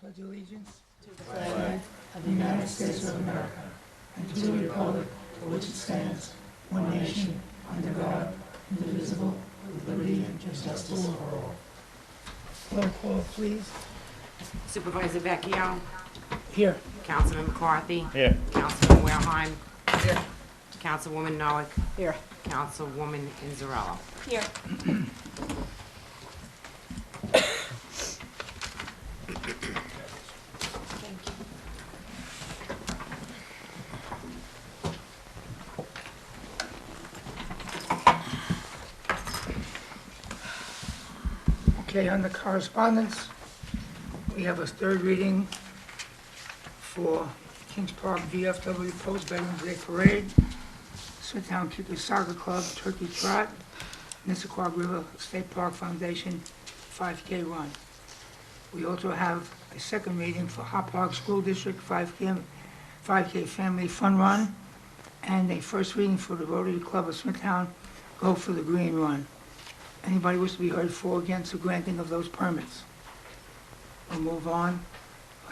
Pledge allegiance to the flag of the United States of America and to the republic for which it stands, one nation, under God, indivisible, with liberty and justice for all. Roll call, please. Supervisor Vecchio. Here. Councilman McCarthy. Here. Councilman Wareheim. Here. Councilwoman Noack. Here. Councilwoman Inzarello. Here. Okay, on the correspondence, we have a third reading for Kings Park VFW Post Veterans Day Parade, Smithtown Kickers Soccer Club Turkey Trot, Nissaquag River State Park Foundation 5K Run. We also have a second reading for Hop Park School District 5K Family Fun Run, and a first reading for the Rotary Club of Smithtown Go for the Green Run. Anybody wish to be heard for or against the granting of those permits? We'll move on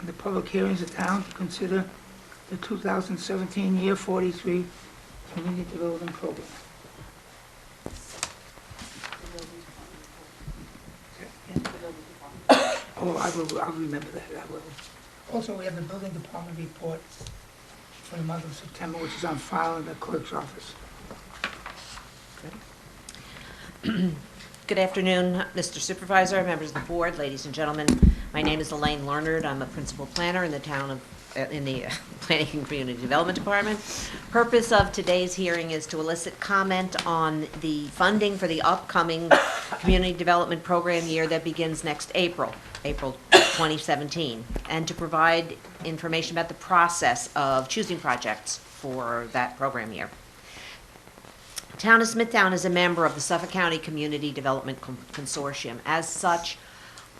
the public hearings of town to consider the 2017 Year 43 Community Development Program. Oh, I'll remember that, I will. Also, we have the building department report for the month of September, which is on file in the clerk's office. Good afternoon, Mr. Supervisor, members of the board, ladies and gentlemen. My name is Elaine Leonard. I'm a principal planner in the Planning and Community Development Department. Purpose of today's hearing is to elicit comment on the funding for the upcoming Community Development Program year that begins next April 2017, and to provide information about the process of choosing projects for that program year. Town of Smithtown is a member of the Suffolk County Community Development Consortium. As such,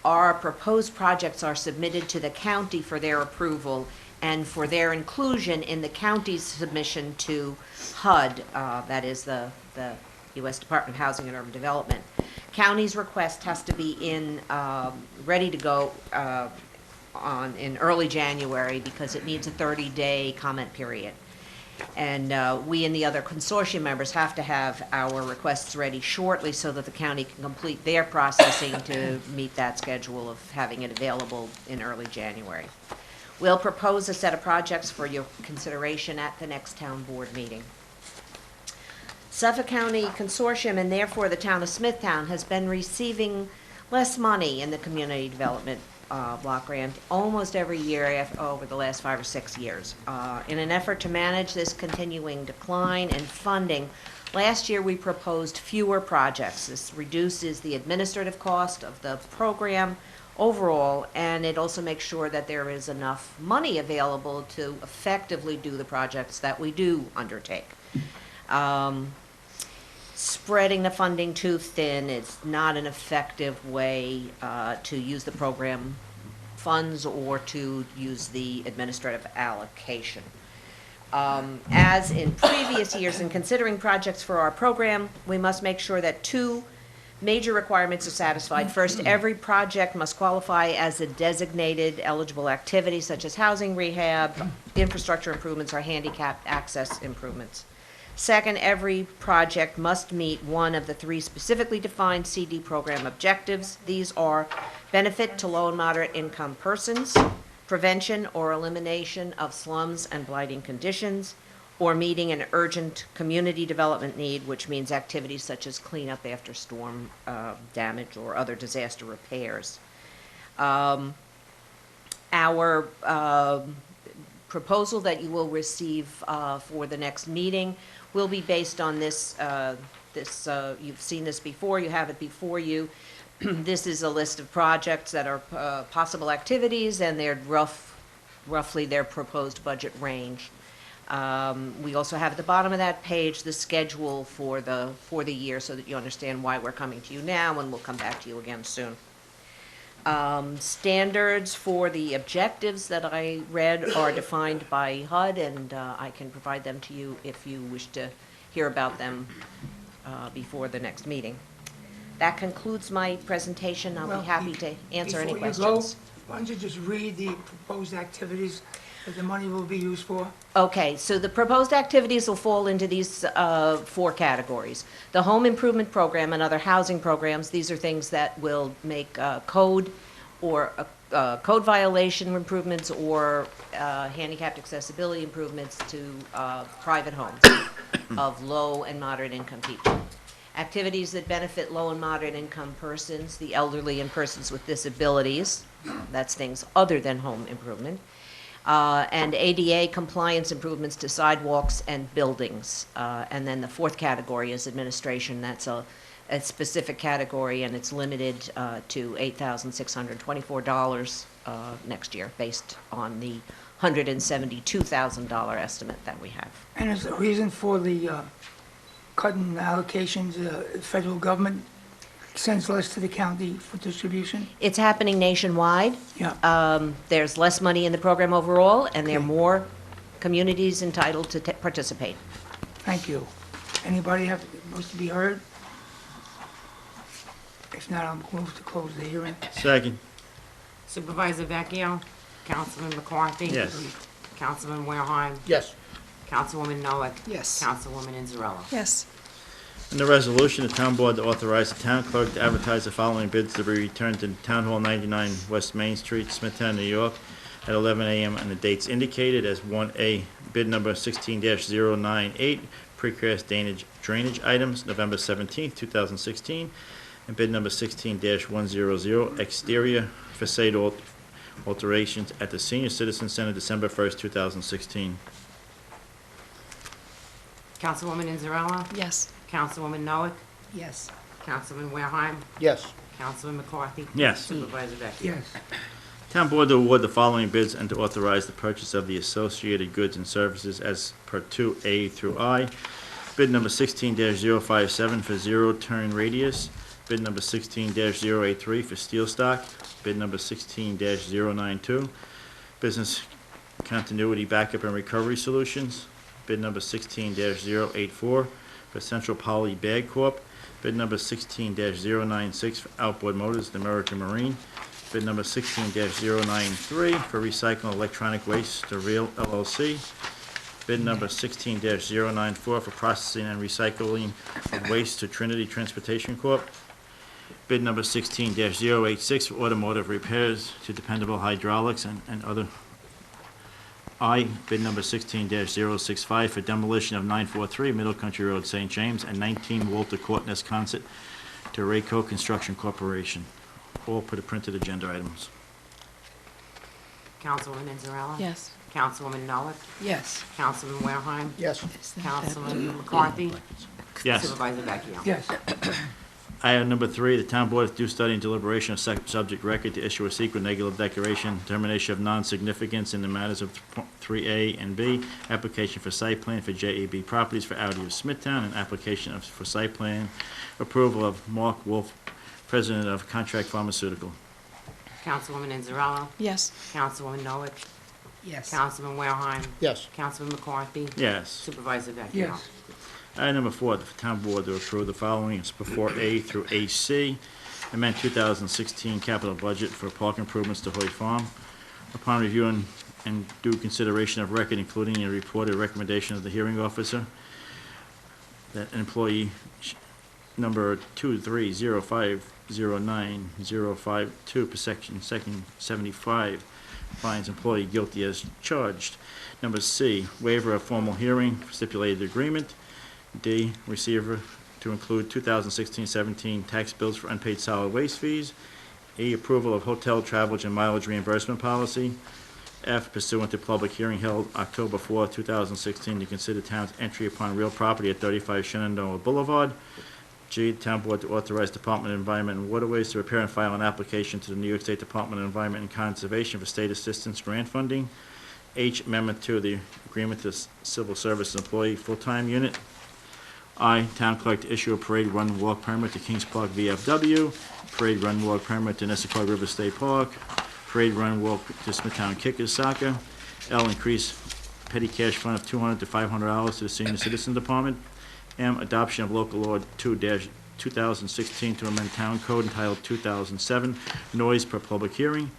our proposed projects are submitted to the county for their approval and for their inclusion in the county's submission to HUD, that is the U.S. Department of Housing and Urban Development. County's request has to be ready to go in early January because it needs a 30-day comment period. And we and the other consortium members have to have our requests ready shortly so that the county can complete their processing to meet that schedule of having it available in early January. We'll propose a set of projects for your consideration at the next town board meeting. Suffolk County Consortium, and therefore the town of Smithtown, has been receiving less money in the community development block grant almost every year over the last 5 or 6 years. In an effort to manage this continuing decline in funding, last year we proposed fewer projects. This reduces the administrative cost of the program overall, and it also makes sure that there is enough money available to effectively do the projects that we do undertake. Spreading the funding too thin is not an effective way to use the program funds or to use the administrative allocation. As in previous years, in considering projects for our program, we must make sure that two major requirements are satisfied. First, every project must qualify as a designated eligible activity, such as housing rehab, infrastructure improvements, or handicap access improvements. Second, every project must meet one of the 3 specifically defined CD program objectives. These are benefit to low and moderate income persons, prevention or elimination of slums and blighting conditions, or meeting an urgent community development need, which means activities such as cleanup after storm damage or other disaster repairs. Our proposal that you will receive for the next meeting will be based on this. You've seen this before. You have it before you. This is a list of projects that are possible activities and their roughly their proposed budget range. We also have at the bottom of that page the schedule for the year so that you understand why we're coming to you now, and we'll come back to you again soon. Standards for the objectives that I read are defined by HUD, and I can provide them to you if you wish to hear about them before the next meeting. That concludes my presentation. I'll Well, be happy to answer any Before you questions. go, why don't you just read the proposed activities that the money will be used for? Okay, so the proposed activities will fall into these four categories. The home improvement program and other housing programs, these are things that will make code or code violation improvements or handicapped accessibility improvements to private homes of low and moderate income people. Activities that benefit low and moderate income persons, the elderly and persons with disabilities, that's things other than home improvement. And ADA compliance improvements to sidewalks and buildings. And then the fourth category is administration. That's a specific category, and it's limited to $8,624 next year, based on the $172,000 estimate that we have. And is the reason for the cutting allocations, federal government sends less to the county for distribution? It's happening nationwide. Yeah. There's less money in the program overall, and there are Okay. more communities entitled to participate. Thank you. Anybody wish to be heard? If not, I'll move to close the hearing. Second. Supervisor Vecchio, Councilman McCarthy. Yes. Councilman Wareheim, Yes. Councilwoman Noack. Yes. Councilwoman Inzarello. Yes. In the resolution, the town board to authorize the town clerk to advertise the following bids to be returned to Town Hall 99 West Main Street, Smithtown, New York, at 11 a.m. on the dates indicated as 1A, bid number 16-098, precast drainage items, November 17th, 2016, and bid number 16-100, exterior facade alterations at the Senior Citizen Center, December 1st, 2016. Councilwoman Inzarello. Yes. Councilwoman Noack. Yes. Councilman Wareheim, Yes. Councilman McCarthy. Yes. Supervisor Vecchio. Yes. Town board to award the following bids and to authorize the purchase of the associated goods and services as per 2A through I. Bid number 16-057 for zero-turn radius. Bid number 16-083 for steel stock. Bid number 16-092, business continuity backup and recovery solutions. Bid number 16-084 for Central Poly Bag Corp. Bid number 16-096 for Outboard Motors, the American Marine. Bid number 16-093 for Recycling Electronic Waste, the Real LLC. Bid number 16-094 for Processing and Recycling of Waste to Trinity Transportation Corp. Bid number 16-086 for automotive repairs to Dependable Hydraulics and other. Bid number 16-065 for demolition of 943 Middle Country Road, St. James, and 19 Walter Court, Nesconset, to Rayco Construction Corporation. All per the printed agenda items. Councilwoman Inzarello. Yes. Councilwoman Noack. Yes. Councilman Wareheim, Yes. Councilman McCarthy. Yes. Supervisor Vecchio. Yes. Item number 3, the town board is due study and deliberation of subject record to issue a secret negative declaration, determination of non-significance in the matters of 3A and B, application for site plan for JAB Properties for Audi of Smithtown, and application for site plan approval of Mark Wolf, President of Contract Pharmaceutical. Councilwoman Inzarello. Yes. Councilwoman Noack. Yes. Councilman Wareheim, Yes. Councilman McCarthy. Yes. Supervisor Vecchio. Yes. Item number 4, the town board to approve the following is before A through AC. Amend 2016 capital budget for park improvements to Hoyt Farm. Upon review and due consideration of record, including a reported recommendation of the hearing officer, that employee number 230509052 per section 75 finds employee guilty as charged. Number C, waiver of formal hearing, stipulated agreement. D, receiver to include 2016-17 tax bills for unpaid solid waste fees. E, approval of hotel, travelage, and mileage reimbursement policy. F, pursuant to public hearing held October 4, 2016, to consider town's entry upon real property at 35 Shenandoah Boulevard. G, the town board to authorize Department of Environment and Waterways to prepare and file an application to the New York State Department of Environment and Conservation for state assistance grant funding. H, amendment to the agreement to civil service employee full-time unit. I, town clerk to issue a parade run walk permit to Kings Park VFW, parade run walk permit to Nesquik River State Park, parade run walk to Smithtown Kickers Soccer. L, increase petty cash fund of $200 to $500 to the Senior Citizen Department. M, adoption of local law 2016 to amend Town Code entitled 2007 Noise per Public Hearing,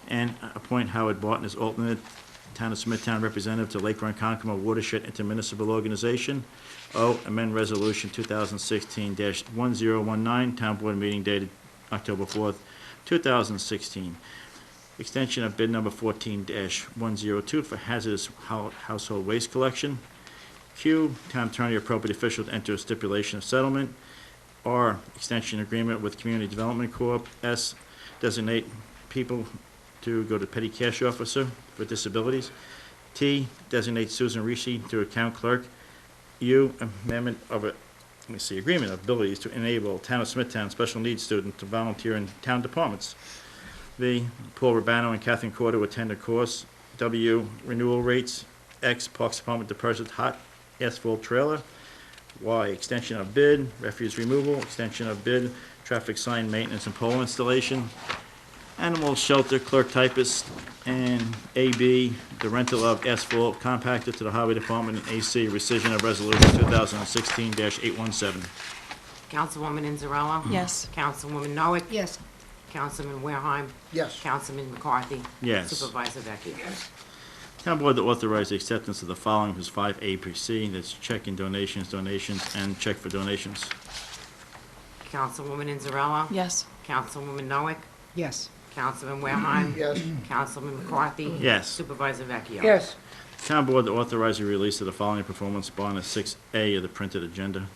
and appoint Howard Barton as alternate Town of Smithtown representative to Lake Ronkonkoma Watershed Intermunicipal Organization. O, amend Resolution 2016-1019, Town Board meeting dated October 4th, 2016. Extension of bid number 14-102 for hazardous household waste collection. Q, Town Attorney appropriate official to enter a stipulation of settlement. R, extension agreement with Community Development Corp. S, designate people to go to petty cash officer for disabilities. T, designate Susan Rishi to account clerk. U, amendment of agreement of abilities to enable Town of Smithtown special needs student to volunteer in town departments. V, Paul Urbano and Catherine Corder to attend a course. W, renewal rates. X, Parks Department to purchase hot asphalt trailer. Y, extension of bid, refuse removal, extension of bid, traffic sign maintenance and pole installation, animal shelter clerk typist, and AB, the rental of asphalt compactor to the Highway Department, and AC, rescission of resolution 2016-817. Councilwoman Inzarello. Yes. Councilwoman Noack. Yes. Councilman Wareheim. Yes. Councilman McCarthy. Yes. Supervisor Vecchia. Yes. Town Board to authorize the acceptance of the following was 5A per C, that's check in donations, and check for donations. Councilwoman Inzarello. Yes. Councilwoman Noack. Yes. Councilman Wareheim. Yes. Councilman McCarthy. Yes. Supervisor Vecchia. Yes. Town Board to authorize the release of the following performance bond as 6A of the printed agenda.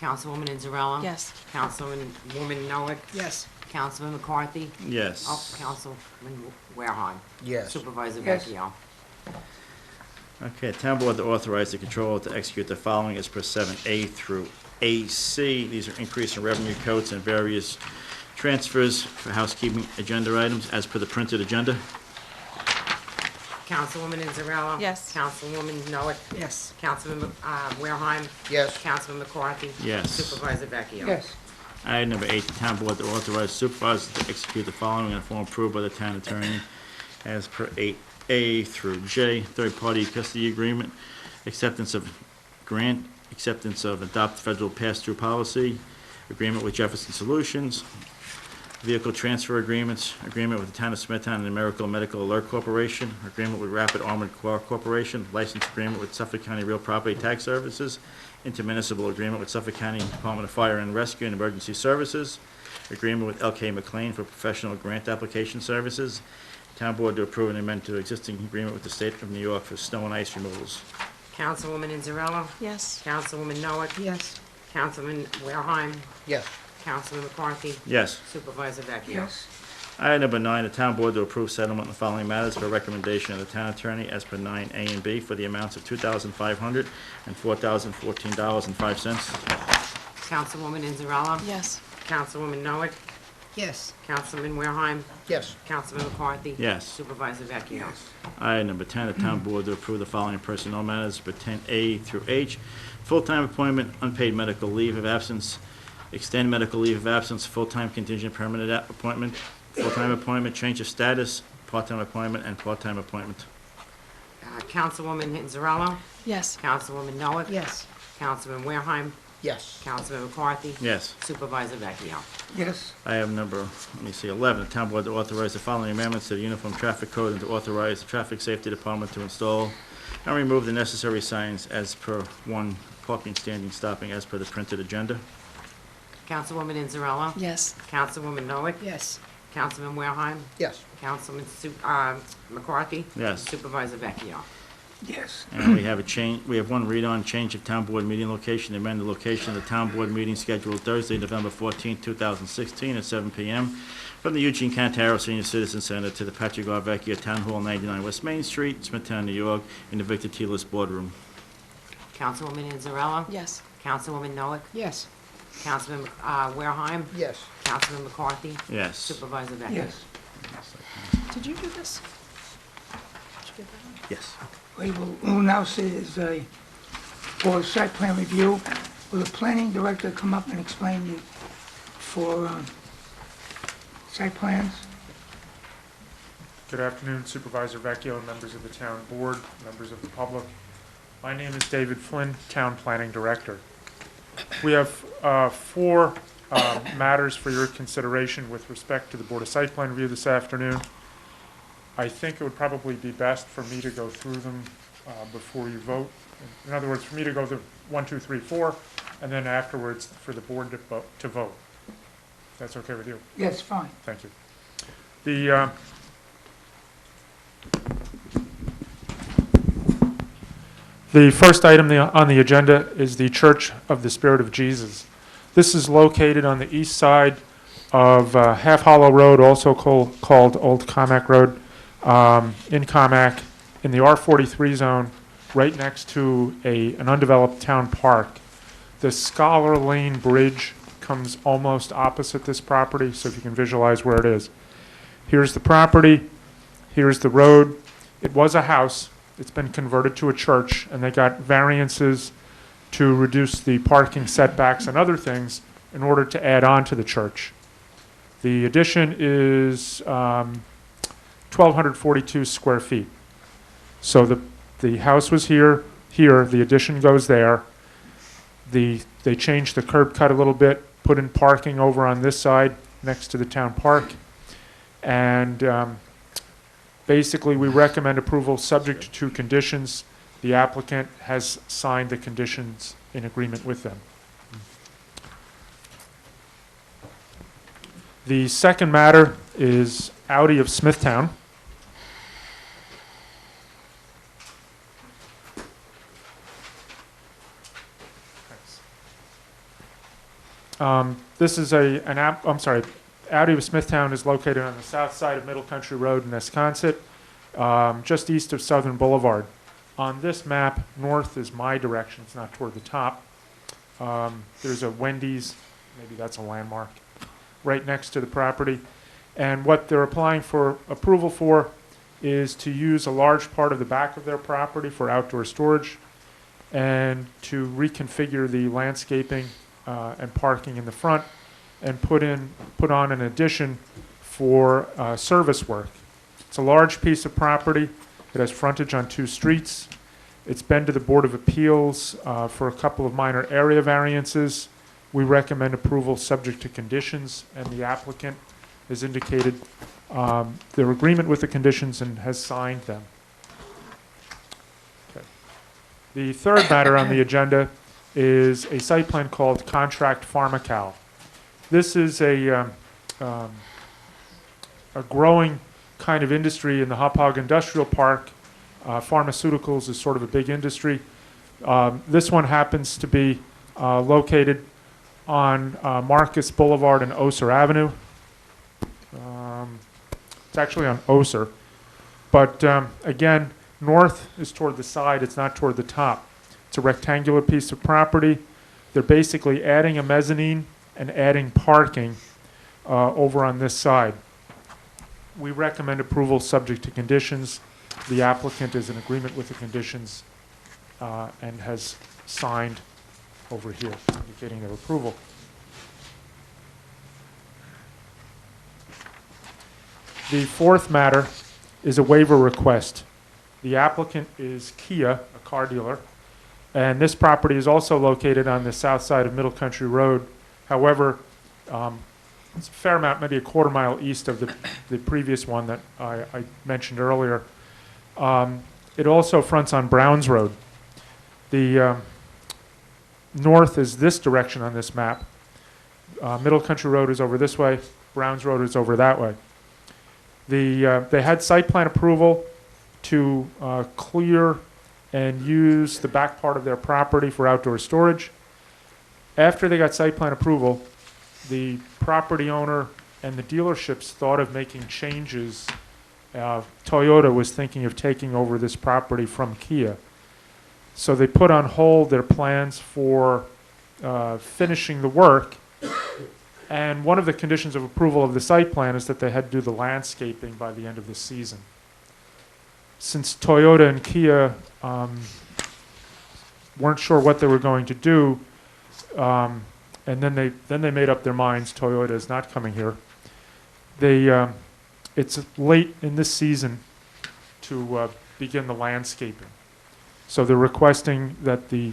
Councilwoman Inzarello. Yes. Councilwoman Noack. Yes. Councilman McCarthy. Yes. Oh, Councilman Wareheim. Yes. Supervisor Yes. Vecchia. Okay, Town Board to authorize the controller to execute the following as per 7A through AC. These are increase in revenue codes and various transfers for housekeeping agenda items as per the printed agenda. Councilwoman Inzarello. Yes. Councilwoman Noack. Yes. Councilman Wareheim. Yes. Councilman McCarthy. Yes. Supervisor Vecchia. Yes. Item number 8, the Town Board to authorize supervisors to execute the following in a form approved by the town attorney as per 8A through J, third-party custody agreement, acceptance of grant, acceptance of adopt federal pass-through policy, agreement with Jefferson Solutions, vehicle transfer agreements, agreement with the Town of Smithtown and the Miracle Medical Alert Corporation, agreement with Rapid Armored Car Corporation, license agreement with Suffolk County Real Property Tax Services, intermunicipal agreement with Suffolk County Department of Fire and Rescue and Emergency Services, agreement with LK McLean for professional grant application services, Town Board to approve and amend to existing agreement with the State of New York for snow and ice removals. Councilwoman Inzarello. Yes. Councilwoman Noack. Yes. Councilman Wareheim. Yes. Councilman McCarthy. Yes. Supervisor Vecchia. Yes. Item number 9, the Town Board to approve settlement in the following matters per recommendation of the Town Attorney as per 9A and B for the amounts of $2,500 and $4,014.05. Councilwoman Inzarello. Yes. Councilwoman Noack. Yes. Councilman Wareheim. Yes. Councilman McCarthy. Yes. Supervisor Vecchia. Item number 10, the Town Board to approve the following personnel matters for 10A through H. Full-time appointment, unpaid medical leave of absence, extend medical leave of absence, full-time contingent permanent appointment, full-time appointment, change of status, part-time appointment, and part-time appointment. Councilwoman Inzarello. Yes. Councilwoman Noack. Yes. Councilman Wareheim. Yes. Councilman McCarthy. Yes. Supervisor Vecchia. Yes. Item number, 11, the Town Board to authorize the following amendments to the Uniform Traffic Code and to authorize the Traffic Safety Department to install and remove the necessary signs as per 1, parking, standing, stopping, as per the printed agenda. Councilwoman Inzarello. Yes. Councilwoman Noack. Yes. Councilman Wareheim. Yes. Councilman McCarthy. Yes. Supervisor Vecchia. Yes. And we have one read-on, change of Town Board meeting location, amend the location of the Town Board meeting scheduled Thursday, November 14, 2016, at 7 p.m. from the Eugene Cantaro Senior Citizen Center to the Patrick R. Vecchia Town Hall, 99 West Main Street, Smithtown, New York, in the Victor T. List Boardroom. Councilwoman Inzarello. Yes. Councilwoman Noack. Yes. Councilman Wareheim. Yes. Councilman McCarthy. Yes. Supervisor Vecchia. Yes. Did you do this? Did you get that one? Yes. We will now see is for site plan review. Will the planning director come up and explain the, for site plans? Good afternoon, Supervisor Vecchio, members of the town board, members of the public. My name is David Flynn, Town Planning Director. We have four matters for your consideration with respect to the Board of Site Plan review this afternoon. I think it would probably be best for me to go through them before you vote. In other words, for me to go through 1, 2, 3, 4, and then afterwards for the board to vote. That's okay with you? Yes, fine. Thank you. The first item on the agenda is the Church of the Spirit of Jesus. This is located on the east side of Half Hollow Road, also called Old Comac Road, in Comac, in the R43 zone, right next to an undeveloped town park. The Scholar Lane Bridge comes almost opposite this property, so if you can visualize where it is. Here's the property, here's the road. It was a house. It's been converted to a church, and they got variances to reduce the parking setbacks and other things in order to add on to the church. The addition is 1,242 square feet. So the house was here, the addition goes there. They changed the curb cut a little bit, put in parking over on this side next to the town park. And basically, we recommend approval subject to two conditions. The applicant has signed the conditions in agreement with them. The second matter is Audi of Smithtown. This is Audi of Smithtown is located on the south side of Middle Country Road in Esconset, just east of Southern Boulevard. On this map, north is my direction. It's not toward the top. There's a Wendy's, maybe that's a landmark, right next to the property. And what they're applying for approval for is to use a large part of the back of their property for outdoor storage and to reconfigure the landscaping and parking in the front and put on an addition for service work. It's a large piece of property. It has frontage on 2 streets. It's been to the Board of Appeals for a couple of minor area variances. We recommend approval subject to conditions, and the applicant has indicated their agreement with the conditions and has signed them. Okay. The third matter on the agenda is a site plan called Contract Pharmacal. This is a growing kind of industry in the Hauppauge Industrial Park. Pharmaceuticals is sort of a big industry. This one happens to be located on Marcus Boulevard and Oser Avenue. It's actually on Oser. But again, north is toward the side, it's not toward the top. It's a rectangular piece of property. They're basically adding a mezzanine and adding parking over on this side. We recommend approval subject to conditions. The applicant is in agreement with the conditions and has signed over here, indicating their approval. The fourth matter is a waiver request. The applicant is Kia, a car dealer, and this property is also located on the south side of Middle Country Road. However, it's a fair amount, maybe a quarter mile east of the previous one that I mentioned earlier. It also fronts on Browns Road. The north is this direction on this map. Middle Country Road is over this way. Browns Road is over that way. They had site plan approval to clear and use the back part of their property for outdoor storage. After they got site plan approval, the property owner and the dealerships thought of making changes. Toyota was thinking of taking over this property from Kia. So they put on hold their plans for finishing the work. And one of the conditions of approval of the site plan is that they had to do the landscaping by the end of the season. Since Toyota and Kia weren't sure what they were going to do, and then they made up their minds. Toyota is not coming here. It's late in this season to begin the landscaping. So they're requesting that the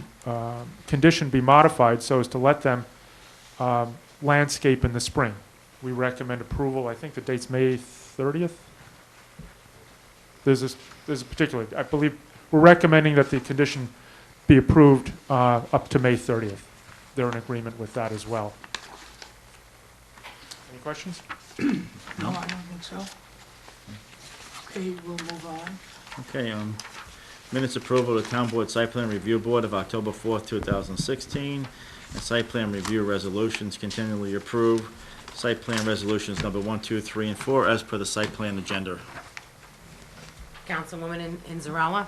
condition be modified so as to let them landscape in the spring. We recommend approval. I think the date's May 30th. There's a particular, I believe, we're recommending that the condition be approved up to May 30th. They're in agreement with that as well. Any questions? No, I don't think so. Okay, we'll move on. Okay, minutes approval of the Town Board Site Plan Review Board of October 4th, 2016. And site plan review resolutions continually approved. Site plan resolutions number 1, 2, 3, and 4 as per the site plan agenda. Councilwoman Inzarella,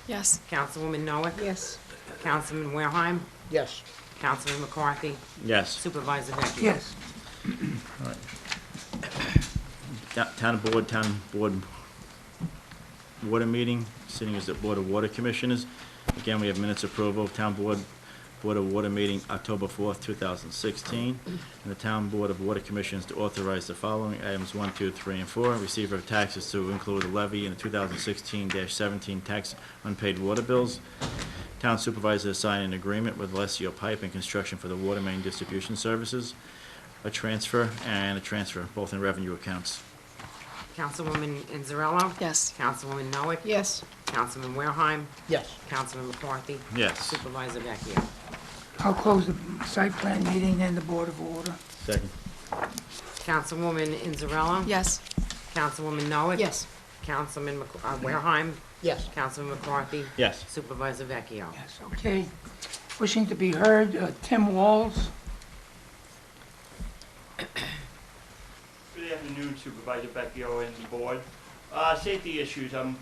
Yes. Councilwoman Noah, Yes. Councilman Wareheim, Yes. Councilman McCarthy, Yes. Supervisor Vecchio. Yes. Town Board Water Meeting, sitting as the Board of Water Commissioners. Again, we have minutes approval of Town Board of Water Meeting, October 4th, 2016. And the Town Board of Water Commissioners to authorize the following items 1, 2, 3, and 4. Receiver of taxes to include a levy in the 2016-17 tax unpaid water bills. Town supervisor to sign an agreement with Alessio Pipe and Construction for the water main distribution services. A transfer, both in revenue accounts. Councilwoman Inzarella, Yes. Councilwoman Noah, Yes. Councilman Wareheim, Yes. Councilman McCarthy, Yes. Supervisor Vecchio. I'll close the site plan meeting and the Board of Order. Second. Councilwoman Inzarella, Yes. Councilwoman Noah, Yes. Councilman Wareheim, Yes. Councilman McCarthy, Yes. Supervisor Vecchio. Yes, okay. Wishing to be heard, Tim Walls. Good afternoon, Supervisor Vecchio and the board. Safety issues, I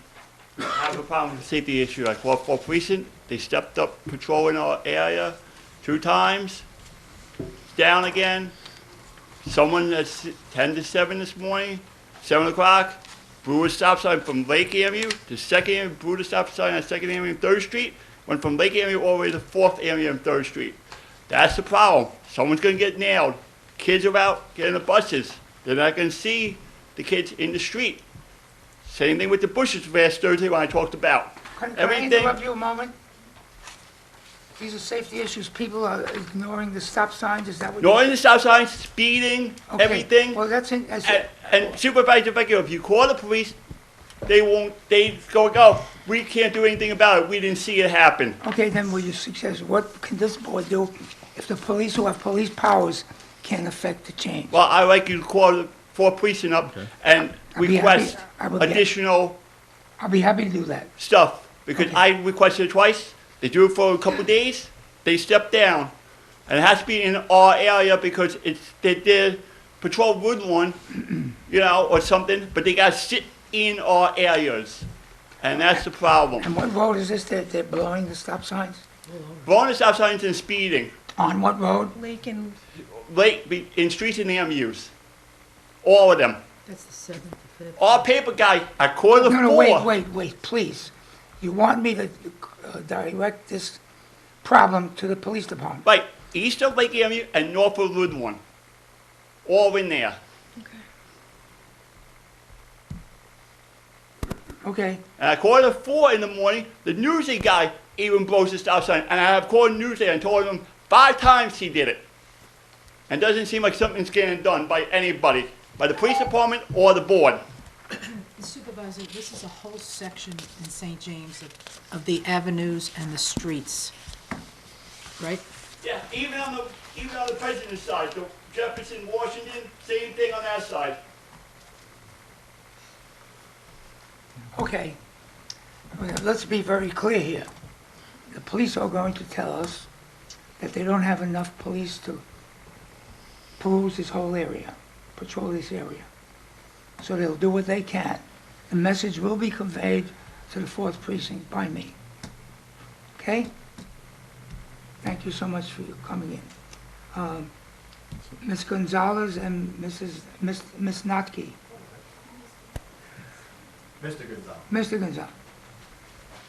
have a problem with safety issue. I called for precinct, they stepped up patrolling our area 2 times, down again. Someone at 10 to 7 this morning, 7 o'clock, blew a stop sign from Lake Avenue to 2nd Avenue, blew the stop sign on 2nd Avenue and 3rd Street, went from Lake Avenue all the way to 4th Avenue and 3rd Street. That's the problem. Someone's gonna get nailed. Kids are out getting the buses. They're not gonna see the kids in the street. Same thing with the bushes last Thursday when I talked about. Can I Everything- interrupt you a moment? These are safety issues. People are ignoring the stop signs, is that what? Knowing the stop signs, speeding, Okay. everything. Well, that's And Supervisor Vecchio, if you call the police, they go, we can't do anything about it. We didn't see it happen. okay, then will you suggest, what can this board do if the police who have police powers can't affect the change? Well, I'd like you to call the 4th precinct up and I'll be request happy- I will get- additional I'll be happy to do that. stuff, because Okay. I requested it twice. They do it for a couple of days, they step down. And it has to be in our area because they did patrol Woodlawn, or something, but they gotta sit in our areas. And that's the problem. And what road is this that they're blowing the stop signs? Blowing the stop signs and speeding, On what road? Lake and, in streets and MUs. All of them. that's the 7th, the 5th. Our paper guy, I called the No, four. wait, please. You want me to direct this problem to the police department? Right, east of Lake Avenue and north of Woodlawn. All in there. Okay, And I called at 4 in the morning. The newsy guy even blows the stop sign. And I have called newsy and told him 5 times he did it. And doesn't seem like something's getting done by anybody, by the police department or the board. Supervisor, this is a whole section in St. James of the avenues and the streets, right? Yeah, even on the president's side, the Jefferson, Washington, same thing on that side. okay. Well, let's be very clear here. The police are going to tell us that they don't have enough police to peruse this whole area, patrol this area. So they'll do what they can. The message will be conveyed to the 4th precinct by me. Okay? Thank you so much for your coming in. Ms. Gonzalez and Miss Notke. Mr. Gonzalez. Mr. Gonzalez.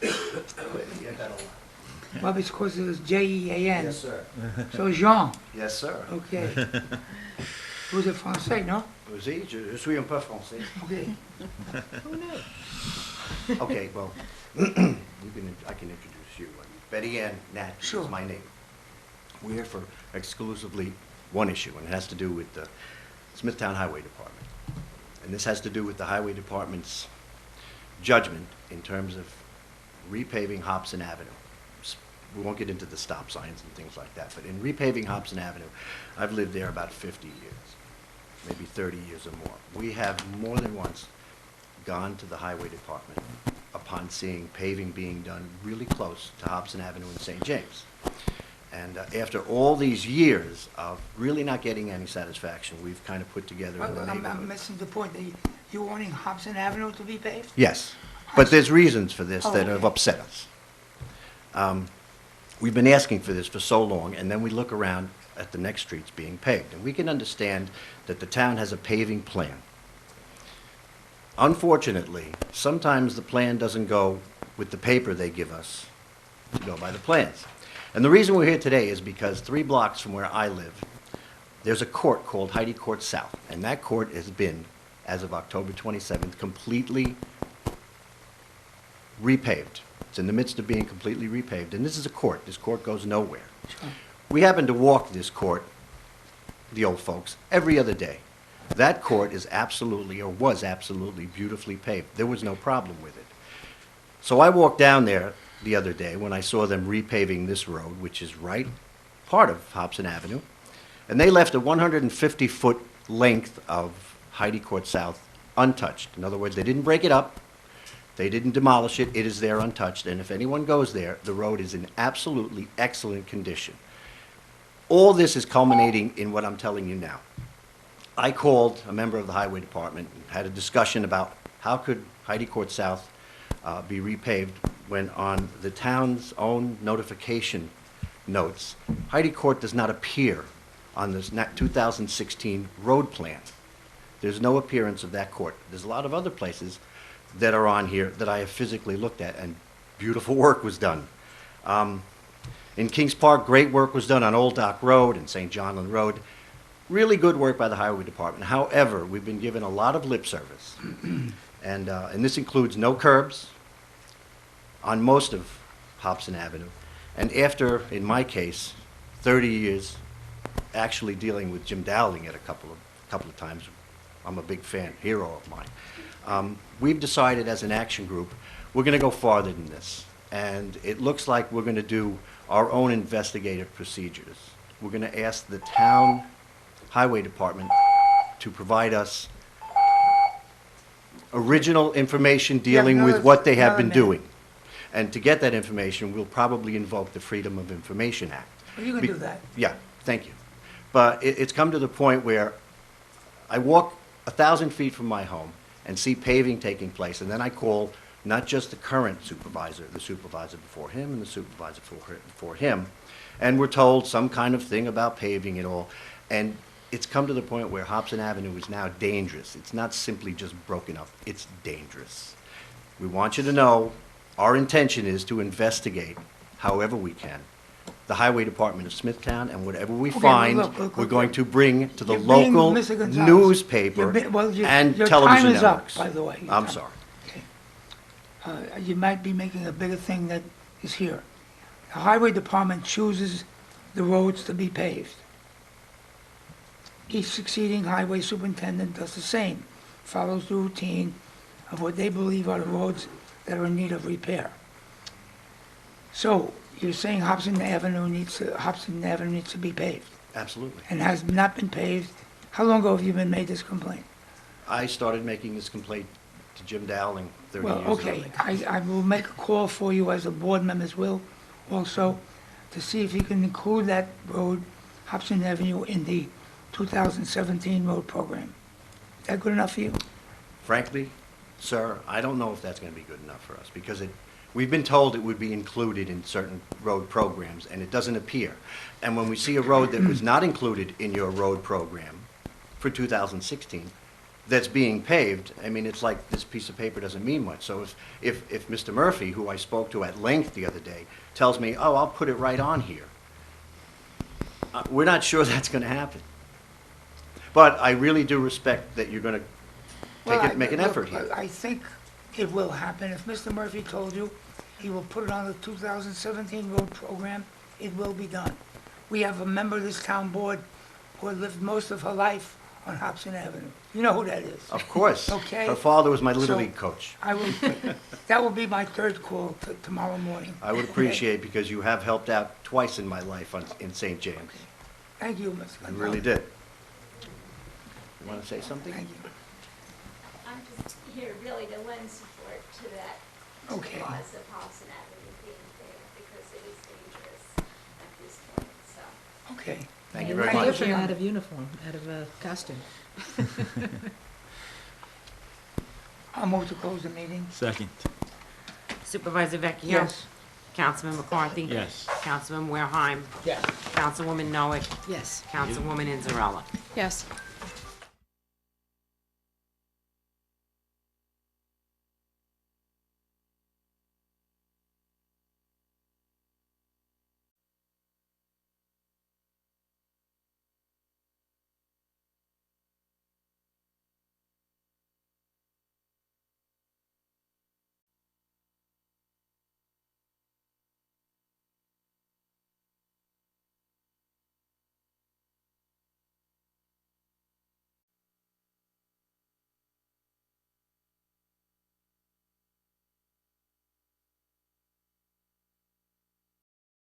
You get that a lot. Well, it's because it was Jean. Yes, sir. So Jean. Yes, sir. Okay. Vous êtes français, non? Oui, je suis un peu français. Okay. Who knew? Okay, well, I can introduce it's you. Betty Ann Nat Sure. is my name. We're here for exclusively one issue, and it has to do with the Smithtown Highway Department. And this has to do with the Highway Department's judgment in terms of repaving Hobson Avenue. We won't get into the stop signs and things like that, but in repaving Hobson Avenue, I've lived there about 50 years, maybe 30 years or more. We have more than once gone to the Highway Department upon seeing paving being done really close to Hobson Avenue in St. James. And after all these years of really not getting any satisfaction, we've kind of put together in the I'm neighborhood. missing the point. You wanting Hobson Avenue to be paved? Yes, but there's reasons for this Oh, that have okay. upset us. We've been asking for this for so long, and then we look around at the next streets being paved. And we can understand that the town has a paving plan. Unfortunately, sometimes the plan doesn't go with the paper they give us to go by the plans. And the reason we're here today is because 3 blocks from where I live, there's a court called Heidi Court South, and that court has been, as of October 27th, completely repaved. It's in the midst of being completely repaved, and this is a court. This court goes nowhere. We happen to walk this court, the old folks, every other day. That court is absolutely, or was absolutely beautifully paved. There was no problem with it. So I walked down there the other day when I saw them repaving this road, which is right part of Hobson Avenue, and they left a 150-foot length of Heidi Court South untouched. In other words, they didn't break it up. They didn't demolish it. It is there untouched. And if anyone goes there, the road is in absolutely excellent condition. All this is culminating in what I'm telling you now. I called a member of the Highway Department and had a discussion about how could Heidi Court South be repaved when on the town's own notification notes, Heidi Court does not appear on this 2016 road plan. There's no appearance of that court. There's a lot of other places that are on here that I have physically looked at, and beautiful work was done. In Kings Park, great work was done on Old Dock Road and St. John Road. Really good work by the Highway Department. However, we've been given a lot of lip service, and this includes no curbs on most of Hobson Avenue. And after, in my case, 30 years actually dealing with Jim Dowling at a couple of times, I'm a big fan, hero of mine. We've decided as an action group, we're going to go farther than this. And it looks like we're going to do our own investigative procedures. We're going to ask the town Highway Department to provide us original information dealing with what they have been doing. And to get that information, we'll probably invoke the Freedom of Information Act. Well, you can do that. Yeah, thank you. But it's come to the point where I walk 1,000 feet from my home and see paving taking place, and then I call not just the current supervisor, the supervisor before him, and the supervisor before him, and we're told some kind of thing about paving and all. And it's come to the point where Hobson Avenue is now dangerous. It's not simply just broken up, it's dangerous. We want you to know our intention is to investigate however we can the Highway Department of Smithtown, and whatever we Okay, find, look, we're going to bring to the You're being- local Mr. Gonzalez, newspaper and television Your time is up, networks. by the way. Your I'm time- sorry. okay. You might be making a bigger thing that is here. The Highway Department chooses the roads to be paved. Each succeeding highway superintendent does the same, follows the routine of what they believe are the roads that are in need of repair. So, you're saying Hobson Avenue needs to be paved, Absolutely. and has not been paved. How long ago have you been made this complaint? I started making this complaint to Jim Dowling 30 Well, years ago. okay, I will make a call for you, as the board members will also, to see if you can include that road, Hobson Avenue, in the 2017 road program. Is that good enough for you? Frankly, sir, I don't know if that's going to be good enough for us, because we've been told it would be included in certain road programs, and it doesn't appear. And when we see a road that was not included in your road program for 2016, that's being paved, I mean, it's like this piece of paper doesn't mean much. So if Mr. Murphy, who I spoke to at length the other day, tells me, oh, I'll put it right on here, we're not sure that's going to happen. But I really do respect that you're going to make an effort here. I think it will happen. If Mr. Murphy told you He will put it on the 2017 road program. It will be done. We have a member of this town board who had lived most of her life on Hobson Avenue. You know who that is? Of course. Okay. Her father was my Little So- League coach. I will, that will be my third call tomorrow morning. I would appreciate, because you have helped out twice in my life in St. James. Thank you, Mr. You really did. You want to say something? Thank you. I'm just here really to lend support to that Okay. cause of Hobson Avenue being there, because it is dangerous at this point, so. Okay. Thank you Look very much. different out of uniform, out of costume. I'll move to close the meeting. Second. Supervisor Vecchio? Yes. Councilman McCarthy? Yes. Councilman Wareheim? Yes. Councilwoman Noah? Yes. Councilwoman Inzarella? Yes.